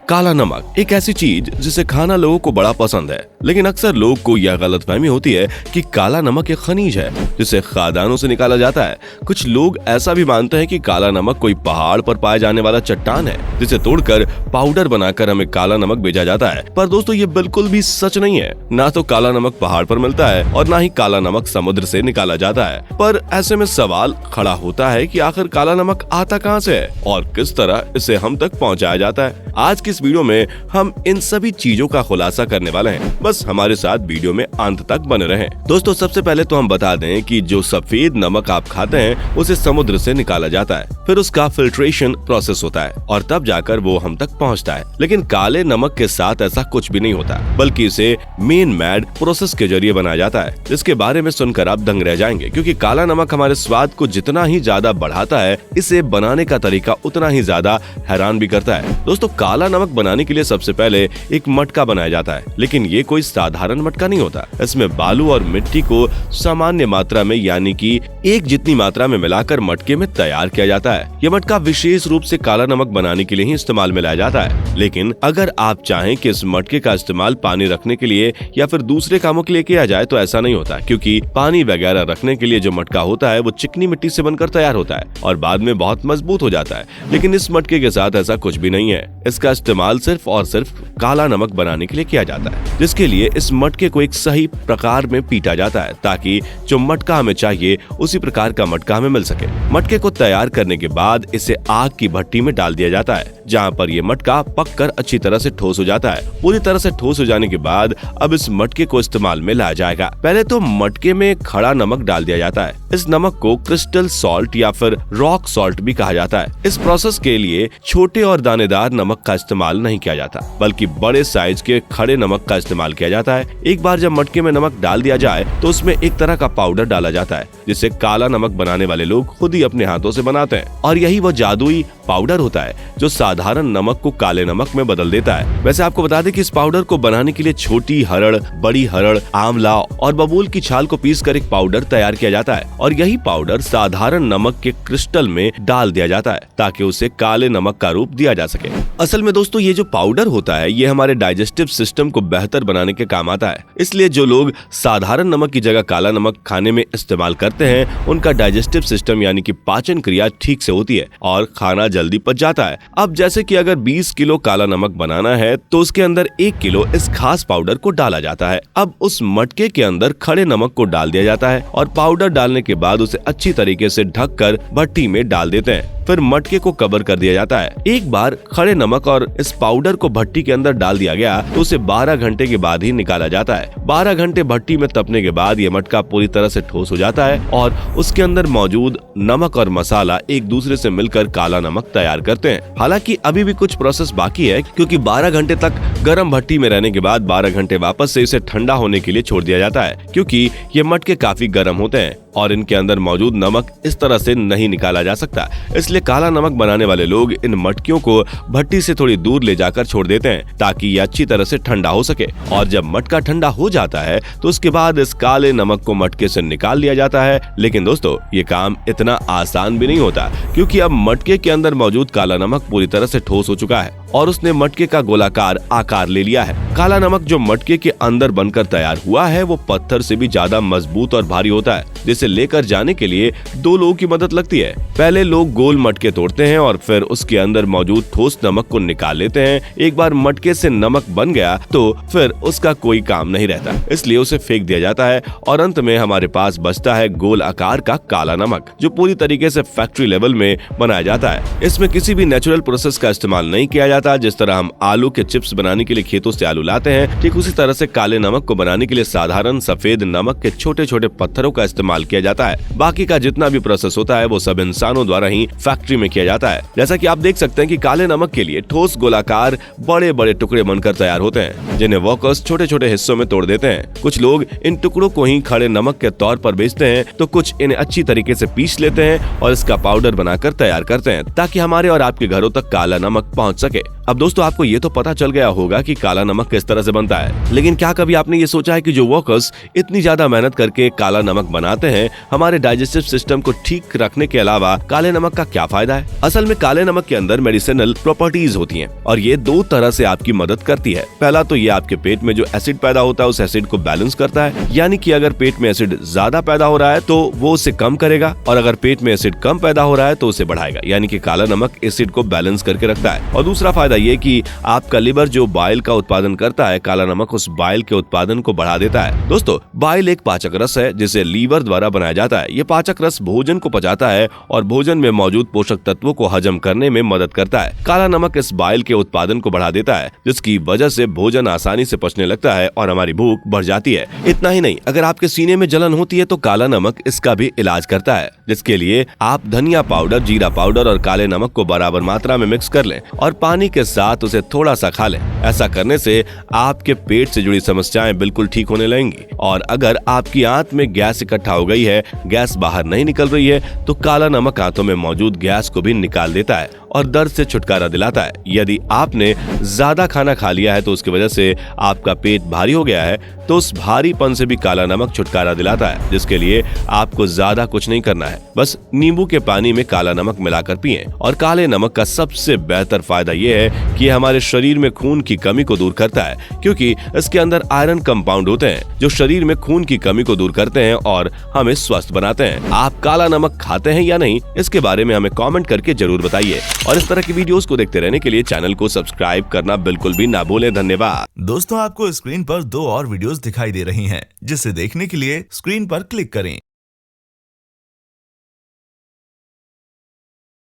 काला नमक एक ऐसी चीज जिसे खाना लोगों को बड़ा पसंद है, लेकिन अक्सर लोग को यह गलतफहमी होती है कि काला नमक एक खनिज है जिसे खदानों से निकाला जाता है। कुछ लोग ऐसा भी मानते हैं कि काला नमक कोई पहाड़ पर पाए जाने वाला चट्टान है जिसे तोड़कर पाउडर बनाकर हमें काला नमक बेचा जाता है। पर दोस्तों ये बिल्कुल भी सच नहीं है। ना तो काला नमक पहाड़ पर मिलता है और ना ही काला नमक समुद्र से निकाला जाता है। पर ऐसे में सवाल खड़ा होता है कि आखिर काला नमक आता कहाँ से है और किस तरह इसे हम तक पहुँचाया जाता है। आज की इस वीडियो में हम इन सभी चीजों का खुलासा करने वाले हैं। बस हमारे साथ वीडियो में अंत तक बने रहें। दोस्तों सबसे पहले तो हम बता दें कि जो सफेद नमक आप खाते हैं उसे समुद्र से निकाला जाता है, फिर उसका फिल्ट्रेशन प्रोसेस होता है और तब जाकर वो हम तक पहुंचता है। लेकिन काले नमक के साथ ऐसा कुछ भी नहीं होता, बल्कि इसे मेन मैड प्रोसेस के जरिए बनाया जाता है, जिसके बारे में सुनकर आप दंग रह जाएंगे। क्योंकि काला नमक हमारे स्वाद को जितना ही ज्यादा बढ़ाता है, इसे बनाने का तरीका उतना ही ज्यादा हैरान भी करता है। दोस्तों काला नमक बनाने के लिए सबसे पहले एक मटका बनाया जाता है, लेकिन ये कोई साधारण मटका नहीं होता। इसमें बालू और मिट्टी को सामान्य मात्रा में यानी कि एक जितनी मात्रा में मिलाकर मटके में तैयार किया जाता है। यह मटका विशेष रूप से काला नमक बनाने के लिए ही इस्तेमाल में लाया जाता है। लेकिन अगर आप चाहें कि इस मटके का इस्तेमाल पानी रखने के लिए या फिर दूसरे कामों के लिए किया जाए तो ऐसा नहीं होता, क्योंकि पानी वगैरह रखने के लिए जो मटका होता है वो चिकनी मिट्टी से बनकर तैयार होता है और बाद में बहुत मजबूत हो जाता है। लेकिन इस मटके के साथ ऐसा कुछ भी नहीं है। इसका इस्तेमाल सिर्फ और सिर्फ काला नमक बनाने के लिए किया जाता है, जिसके लिए इस मटके को एक सही प्रकार में पीटा जाता है ताकि जो मटका हमें चाहिए उसी प्रकार का मटका हमें मिल सके। मटके को तैयार करने के बाद इसे आग की भट्टी में डाल दिया जाता है, जहां पर ये मटका पककर अच्छी तरह से ठोस हो जाता है। पूरी तरह से ठोस हो जाने के बाद अब इस मटके को इस्तेमाल में लाया जाएगा। पहले तो मटके में खड़ा नमक डाल दिया जाता है। इस नमक को क्रिस्टल सॉल्ट या फिर रॉक सॉल्ट भी कहा जाता है। इस प्रोसेस के लिए छोटे और दानेदार नमक का इस्तेमाल नहीं किया जाता, बल्कि बड़े साइज के खड़े नमक का इस्तेमाल किया जाता है। एक बार जब मटके में नमक डाल दिया जाए तो उसमें एक तरह का पाउडर डाला जाता है, जिसे काला नमक बनाने वाले लोग खुद ही अपने हाथों से बनाते हैं। और यही वो जादुई पाउडर होता है जो साधारण नमक को काले नमक में बदल देता है। वैसे आपको बता दें कि इस पाउडर को बनाने के लिए छोटी हरड़, बड़ी हरड़, आंवला और बबूल की छाल को पीसकर एक पाउडर तैयार किया जाता है और यही पाउडर साधारण नमक के क्रिस्टल में डाल दिया जाता है ताकि उसे काले नमक का रूप दिया जा सके। असल में दोस्तों ये जो पाउडर होता है ये हमारे डाइजेस्टिव सिस्टम को बेहतर बनाने के काम आता है। इसलिए जो लोग साधारण नमक की जगह काला नमक खाने में इस्तेमाल करते हैं उनका डाइजेस्टिव सिस्टम यानी कि पाचन क्रिया ठीक से होती है और खाना जल्दी पच जाता है। अब जैसे कि अगर 20 किलो काला नमक बनाना है तो उसके अंदर 1 किलो इस खास पाउडर को डाला जाता है। अब उस मटके के अंदर खड़े नमक को डाल दिया जाता है और पाउडर डालने के बाद उसे अच्छी तरीके से ढककर भट्टी में डाल देते हैं। फिर मटके को कवर कर दिया जाता है। एक बार खड़े नमक और इस पाउडर को भट्टी के अंदर डाल दिया गया तो उसे 12 घंटे के बाद ही निकाला जाता है। 12 घंटे भट्टी में तपने के बाद ये मटका पूरी तरह से ठोस हो जाता है और उसके अंदर मौजूद नमक और मसाला एक दूसरे से मिलकर काला नमक तैयार करते हैं। हालांकि अभी भी कुछ प्रोसेस बाकी है, क्योंकि 12 घंटे तक गर्म भट्टी में रहने के बाद 12 घंटे वापस से इसे ठंडा होने के लिए छोड़ दिया जाता है, क्योंकि ये मटके काफी गर्म होते हैं और इनके अंदर मौजूद नमक इस तरह से नहीं निकाला जा सकता। इसलिए काला नमक बनाने वाले लोग इन मटकियों को भट्टी से थोड़ी दूर ले जाकर छोड़ देते हैं ताकि ये अच्छी तरह से ठंडा हो सके। और जब मटका ठंडा हो जाता है तो उसके बाद इस काले नमक को मटके से निकाल लिया जाता है। लेकिन दोस्तों ये काम इतना आसान भी नहीं होता, क्योंकि अब मटके के अंदर मौजूद काला नमक पूरी तरह से ठोस हो चुका है और उसने मटके का गोलाकार आकार ले लिया है। काला नमक जो मटके के अंदर बनकर तैयार हुआ है वो पत्थर से भी ज्यादा मजबूत और भारी होता है, जिसे लेकर जाने के लिए 2 लोगों की मदद लगती है। पहले लोग गोल मटके तोड़ते हैं और फिर उसके अंदर मौजूद ठोस नमक को निकाल लेते हैं। एक बार मटके से नमक बन गया तो फिर उसका कोई काम नहीं रहता, इसलिए उसे फेंक दिया जाता है और अंत में हमारे पास बचता है गोल आकार का काला नमक, जो पूरी तरीके से फैक्ट्री लेवल में बनाया जाता है। इसमें किसी भी नेचुरल प्रोसेस का इस्तेमाल नहीं किया जाता। जिस तरह हम आलू के चिप्स बनाने के लिए खेतों से आलू लाते हैं, ठीक उसी तरह से काले नमक को बनाने के लिए साधारण सफेद नमक के छोटे छोटे पत्थरों का इस्तेमाल किया जाता है। बाकी का जितना भी प्रोसेस होता है वो सब इंसानों द्वारा ही फैक्ट्री में किया जाता है। जैसा कि आप देख सकते हैं कि काले नमक के लिए ठोस गोलाकार बड़े बड़े टुकड़े बनकर तैयार होते हैं, जिन्हें वर्कर्स छोटे छोटे हिस्सों में तोड़ देते हैं। कुछ लोग इन टुकड़ों को ही खड़े नमक के तौर पर बेचते हैं, तो कुछ इन्हें अच्छी तरीके से पीस लेते हैं और इसका पाउडर बनाकर तैयार करते हैं ताकि हमारे और आपके घरों तक काला नमक पहुंच सके। अब दोस्तों आपको ये तो पता चल गया होगा कि काला नमक किस तरह से बनता है, लेकिन क्या कभी आपने ये सोचा है कि जो वर्कर्स इतनी ज्यादा मेहनत करके काला नमक बनाते हैं, हमारे डाइजेस्टिव सिस्टम को ठीक रखने के अलावा काले नमक का क्या फायदा है? असल में काले नमक के अंदर मेडिसिनल प्रॉपर्टीज होती हैं और ये दो तरह से आपकी मदद करती है। पहला तो ये आपके पेट में जो एसिड पैदा होता है उस एसिड को बैलेंस करता है, यानी कि अगर पेट में एसिड ज्यादा पैदा हो रहा है तो वो उसे कम करेगा, और अगर पेट में एसिड कम पैदा हो रहा है तो उसे बढ़ाएगा, यानी कि काला नमक एसिड को बैलेंस करके रखता है। और दूसरा फायदा ये कि आपका लिवर जो बाइल का उत्पादन करता है, काला नमक उस बाइल के उत्पादन को बढ़ा देता है। दोस्तों बाइल एक पाचक रस है जिसे लीवर द्वारा बनाया जाता है। ये पाचक रस भोजन को पचाता है और भोजन में मौजूद पोषक तत्वों को हजम करने में मदद करता है। काला नमक इस बाइल के उत्पादन को बढ़ा देता है, जिसकी वजह से भोजन आसानी से पचने लगता है और हमारी भूख बढ़ जाती है। इतना ही नहीं, अगर आपके सीने में जलन होती है तो काला नमक इसका भी इलाज करता है, जिसके लिए आप धनिया पाउडर, जीरा पाउडर और काले नमक को बराबर मात्रा में मिक्स कर लें और पानी के साथ उसे थोड़ा सा खा लें। ऐसा करने से आपके पेट से जुड़ी समस्याएं बिल्कुल ठीक होने लगेंगी। और अगर आपकी आंत में गैस इकट्ठा हो गई है, गैस बाहर नहीं निकल रही है, तो काला नमक आंतों में मौजूद गैस को भी निकाल देता है और दर्द से छुटकारा दिलाता है। यदि आपने ज्यादा खाना खा लिया है तो उसकी वजह से आपका पेट भारी हो गया है, तो उस भारीपन से भी काला नमक छुटकारा दिलाता है, जिसके लिए आपको ज्यादा कुछ नहीं करना है, बस नींबू के पानी में काला नमक मिलाकर पिएं। और काले नमक का सबसे बेहतर फायदा ये है कि हमारे शरीर में खून की कमी को दूर करता है, क्योंकि इसके अंदर आयरन कंपाउंड होते हैं जो शरीर में खून की कमी को दूर करते हैं और हमें स्वस्थ बनाते हैं। आप काला नमक खाते हैं या नहीं, इसके बारे में हमें कमेंट करके जरूर बताइए और इस तरह की वीडियोस को देखते रहने के लिए चैनल को सब्सक्राइब करना बिल्कुल भी ना भूलें। धन्यवाद। दोस्तों आपको स्क्रीन पर 2 और वीडियोस दिखाई दे रही हैं, जिसे देखने के लिए स्क्रीन पर क्लिक करें।